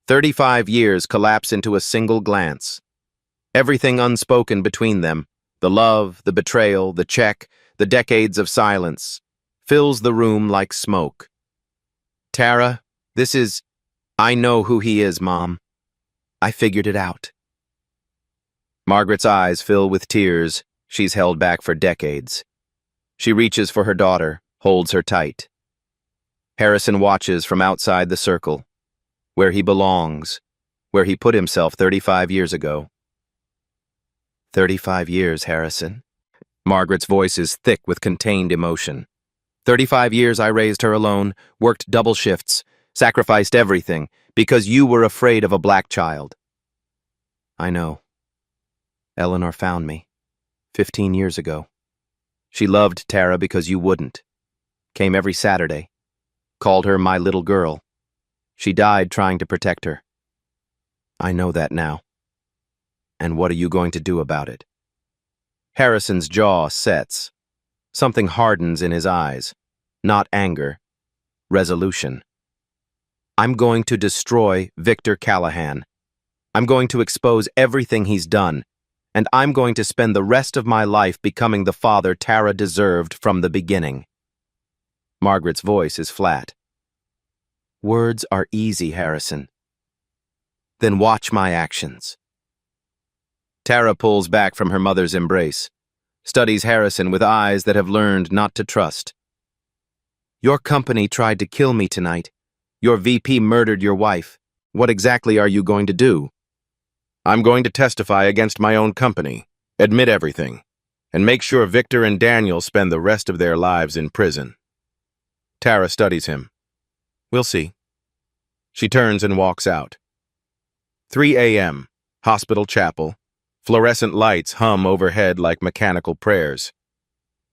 35 years collapse into a single glance. Everything unspoken between them, the love, the betrayal, the check, the decades of silence, fills the room like smoke. Tara, this is... I know who he is, Mom. I figured it out. Margaret's eyes fill with tears she's held back for decades. She reaches for her daughter, holds her tight. Harrison watches from outside the circle, where he belongs, where he put himself 35 years ago. 35 years, Harrison. Margaret's voice is thick with contained emotion. 35 years I raised her alone, worked double shifts, sacrificed everything, because you were afraid of a black child. I know. Eleanor found me, 15 years ago. She loved Tara because you wouldn't. Came every Saturday. Called her my little girl. She died trying to protect her. I know that now. And what are you going to do about it? Harrison's jaw sets. Something hardens in his eyes. Not anger. Resolution. I'm going to destroy Victor Callahan. I'm going to expose everything he's done, and I'm going to spend the rest of my life becoming the father Tara deserved from the beginning. Margaret's voice is flat. Words are easy, Harrison. Then watch my actions. Tara pulls back from her mother's embrace, studies Harrison with eyes that have learned not to trust. Your company tried to kill me tonight. Your VP murdered your wife. What exactly are you going to do? I'm going to testify against my own company, admit everything, and make sure Victor and Daniel spend the rest of their lives in prison. Tara studies him. We'll see. She turns and walks out. 3 a.m., Hospital Chapel. Fluorescent lights hum overhead like mechanical prayers.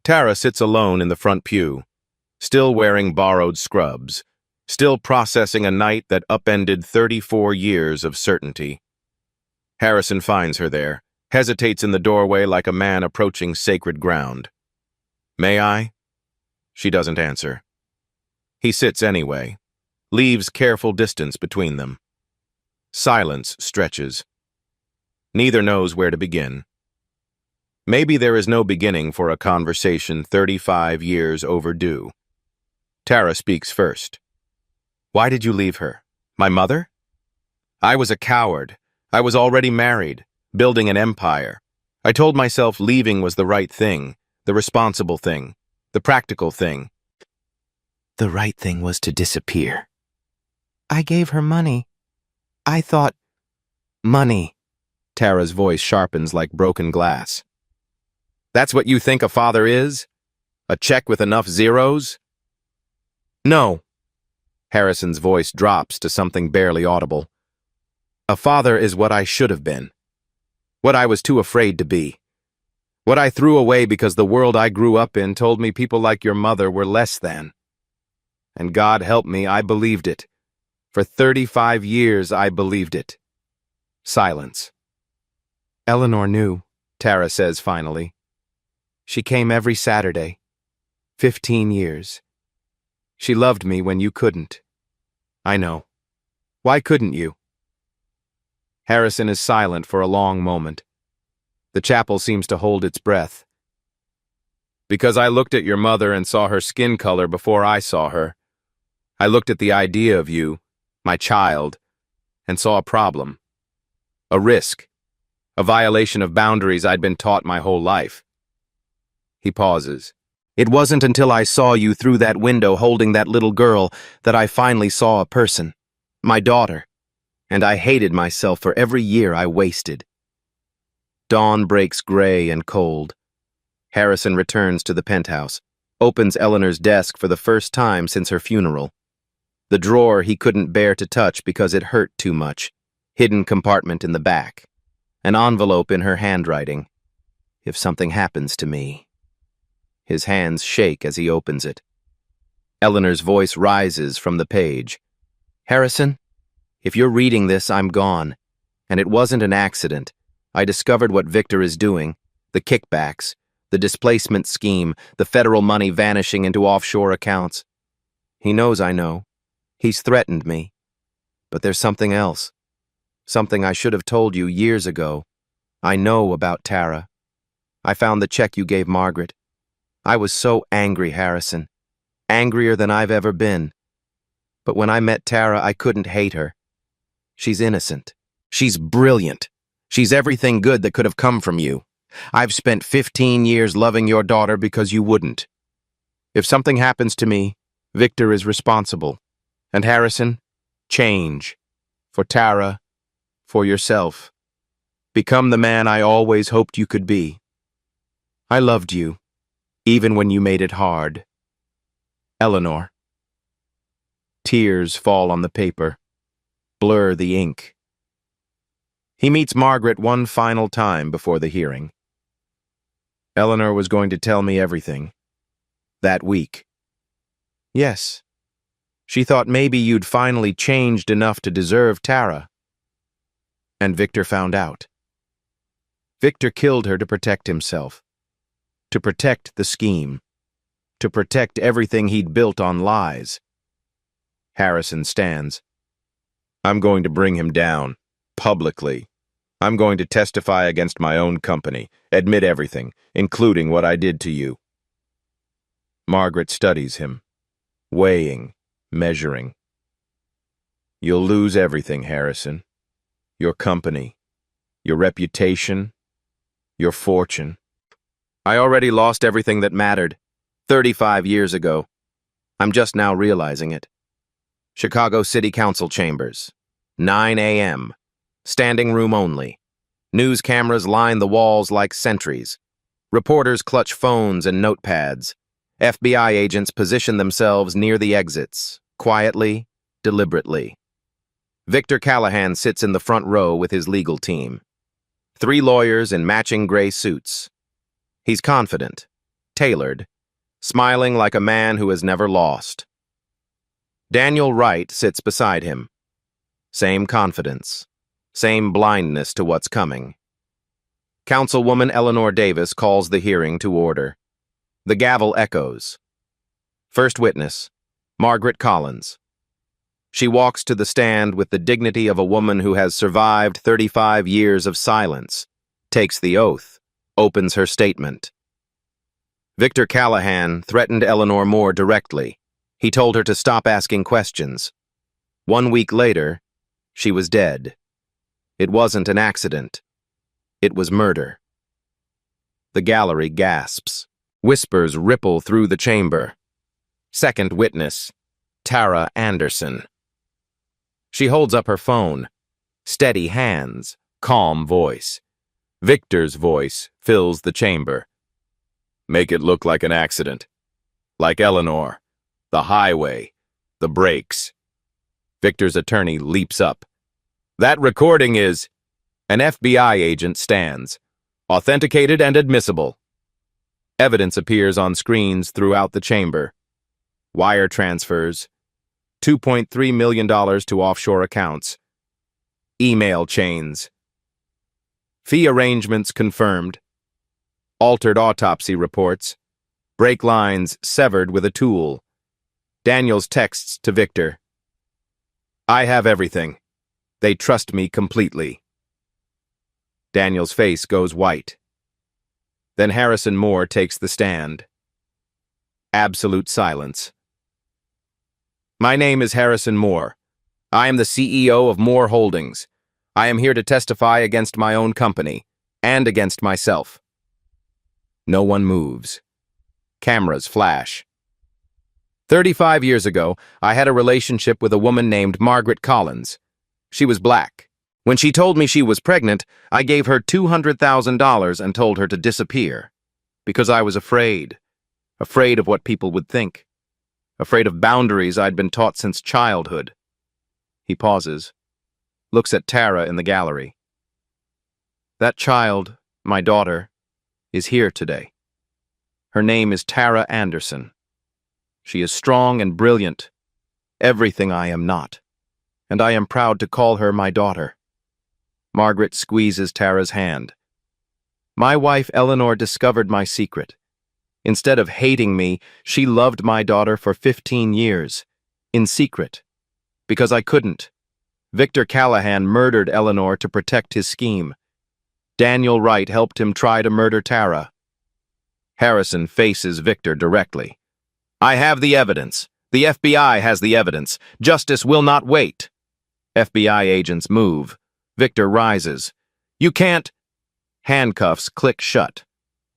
Tara sits alone in the front pew, still wearing borrowed scrubs, still processing a night that upended 34 years of certainty. Harrison finds her there, hesitates in the doorway like a man approaching sacred ground. May I? She doesn't answer. He sits anyway, leaves careful distance between them. Silence stretches. Neither knows where to begin. Maybe there is no beginning for a conversation 35 years overdue. Tara speaks first. Why did you leave her? My mother? I was a coward. I was already married, building an empire. I told myself leaving was the right thing, the responsible thing, the practical thing. The right thing was to disappear. I gave her money. I thought... Money. Tara's voice sharpens like broken glass. That's what you think a father is? A check with enough zeros? No. Harrison's voice drops to something barely audible. A father is what I should have been. What I was too afraid to be. What I threw away because the world I grew up in told me people like your mother were less than. And God help me, I believed it. For 35 years I believed it. Silence. Eleanor knew, Tara says finally. She came every Saturday. 15 years. She loved me when you couldn't. I know. Why couldn't you? Harrison is silent for a long moment. The chapel seems to hold its breath. Because I looked at your mother and saw her skin color before I saw her. I looked at the idea of you, my child, and saw a problem. A risk. A violation of boundaries I'd been taught my whole life. He pauses. It wasn't until I saw you through that window holding that little girl that I finally saw a person. My daughter. And I hated myself for every year I wasted. Dawn breaks gray and cold. Harrison returns to the penthouse, opens Eleanor's desk for the first time since her funeral. The drawer he couldn't bear to touch because it hurt too much. Hidden compartment in the back. An envelope in her handwriting. If something happens to me. His hands shake as he opens it. Eleanor's voice rises from the page. Harrison, if you're reading this, I'm gone. And it wasn't an accident. I discovered what Victor is doing. The kickbacks, the displacement scheme, the federal money vanishing into offshore accounts. He knows I know. He's threatened me. But there's something else. Something I should have told you years ago. I know about Tara. I found the check you gave Margaret. I was so angry, Harrison. Angrier than I've ever been. But when I met Tara, I couldn't hate her. She's innocent. She's brilliant. She's everything good that could have come from you. I've spent 15 years loving your daughter because you wouldn't. If something happens to me, Victor is responsible. And Harrison, change. For Tara, for yourself. Become the man I always hoped you could be. I loved you, even when you made it hard. Eleanor. Tears fall on the paper, blur the ink. He meets Margaret one final time before the hearing. Eleanor was going to tell me everything. That week. Yes. She thought maybe you'd finally changed enough to deserve Tara. And Victor found out. Victor killed her to protect himself. To protect the scheme. To protect everything he'd built on lies. Harrison stands. I'm going to bring him down. Publicly. I'm going to testify against my own company. Admit everything, including what I did to you. Margaret studies him. Weighing. Measuring. You'll lose everything, Harrison. Your company. Your reputation. Your fortune. I already lost everything that mattered. 35 years ago. I'm just now realizing it. Chicago City Council chambers. 9 a.m. Standing room only. News cameras line the walls like sentries. Reporters clutch phones and notepads. FBI agents position themselves near the exits, quietly, deliberately. Victor Callahan sits in the front row with his legal team. 3 lawyers in matching gray suits. He's confident, tailored, smiling like a man who has never lost. Daniel Wright sits beside him. Same confidence, same blindness to what's coming. Councilwoman Eleanor Davis calls the hearing to order. The gavel echoes. First witness, Margaret Collins. She walks to the stand with the dignity of a woman who has survived 35 years of silence, takes the oath, opens her statement. Victor Callahan threatened Eleanor more directly. He told her to stop asking questions. 1 week later, she was dead. It wasn't an accident. It was murder. The gallery gasps. Whispers ripple through the chamber. Second witness, Tara Anderson. She holds up her phone. Steady hands, calm voice. Victor's voice fills the chamber. Make it look like an accident. Like Eleanor. The highway. The brakes. Victor's attorney leaps up. That recording is... An FBI agent stands. Authenticated and admissible. Evidence appears on screens throughout the chamber. Wire transfers. $2.3 million to offshore accounts. Email chains. Fee arrangements confirmed. altered autopsy reports, brake lines severed with a tool. Daniels texts to Victor. I have everything. They trust me completely. Daniel's face goes white. Then Harrison Moore takes the stand. Absolute silence. My name is Harrison Moore. I am the CEO of Moore Holdings. I am here to testify against my own company and against myself. No one moves. Cameras flash. 35 years ago, I had a relationship with a woman named Margaret Collins. She was black. When she told me she was pregnant, I gave her $200,000 and told her to disappear. Because I was afraid. Afraid of what people would think. Afraid of boundaries I'd been taught since childhood. He pauses. Looks at Tara in the gallery. That child, my daughter, is here today. Her name is Tara Anderson. She is strong and brilliant, everything I am not, and I am proud to call her my daughter. Margaret squeezes Tara's hand. My wife Eleanor discovered my secret. Instead of hating me, she loved my daughter for 15 years, in secret, because I couldn't. Victor Callahan murdered Eleanor to protect his scheme. Daniel Wright helped him try to murder Tara. Harrison faces Victor directly. I have the evidence. The FBI has the evidence. Justice will not wait. FBI agents move. Victor rises. You can't. Handcuffs click shut.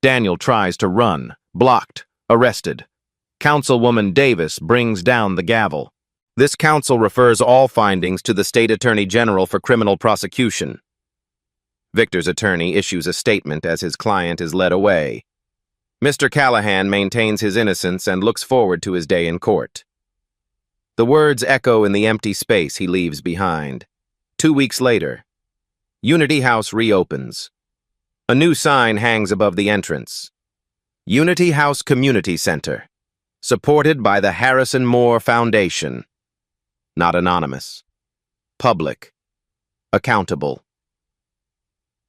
Daniel tries to run. Blocked. Arrested. Councilwoman Davis brings down the gavel. This council refers all findings to the State Attorney General for criminal prosecution. Victor's attorney issues a statement as his client is led away. Mr. Callahan maintains his innocence and looks forward to his day in court. The words echo in the empty space he leaves behind. 2 weeks later, Unity House reopens. A new sign hangs above the entrance. Unity House Community Center, supported by the Harrison Moore Foundation. Not anonymous. Public. Accountable.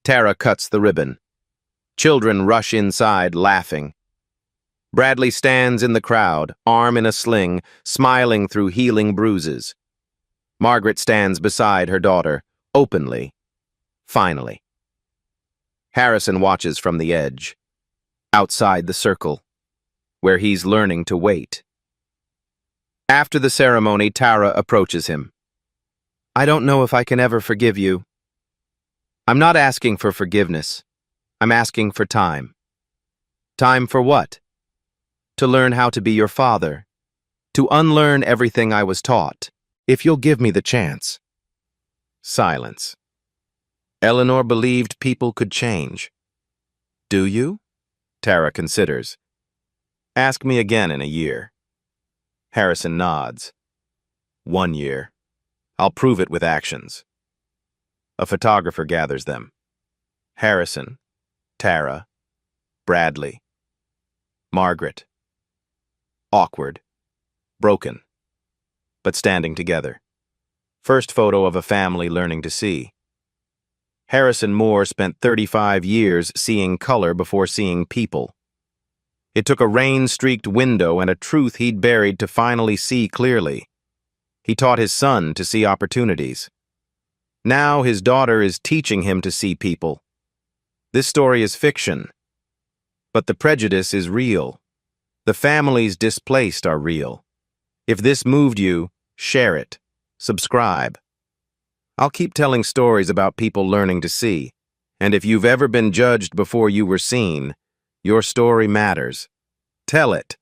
Tara cuts the ribbon. Children rush inside, laughing. Bradley stands in the crowd, arm in a sling, smiling through healing bruises. Margaret stands beside her daughter, openly. Finally. Harrison watches from the edge, outside the circle, where he's learning to wait. After the ceremony, Tara approaches him. I don't know if I can ever forgive you. I'm not asking for forgiveness. I'm asking for time. Time for what? To learn how to be your father. To unlearn everything I was taught. If you'll give me the chance. Silence. Eleanor believed people could change. Do you? Tara considers. Ask me again in a year. Harrison nods. 1 year. I'll prove it with actions. A photographer gathers them. Harrison. Tara, Bradley, Margaret. Awkward, broken, but standing together. First photo of a family learning to see. Harrison Moore spent 35 years seeing color before seeing people. It took a rain-streaked window and a truth he'd buried to finally see clearly. He taught his son to see opportunities. Now his daughter is teaching him to see people. This story is fiction, but the prejudice is real. The families displaced are real. If this moved you, share it. Subscribe. I'll keep telling stories about people learning to see, and if you've ever been judged before you were seen, your story matters. Tell it.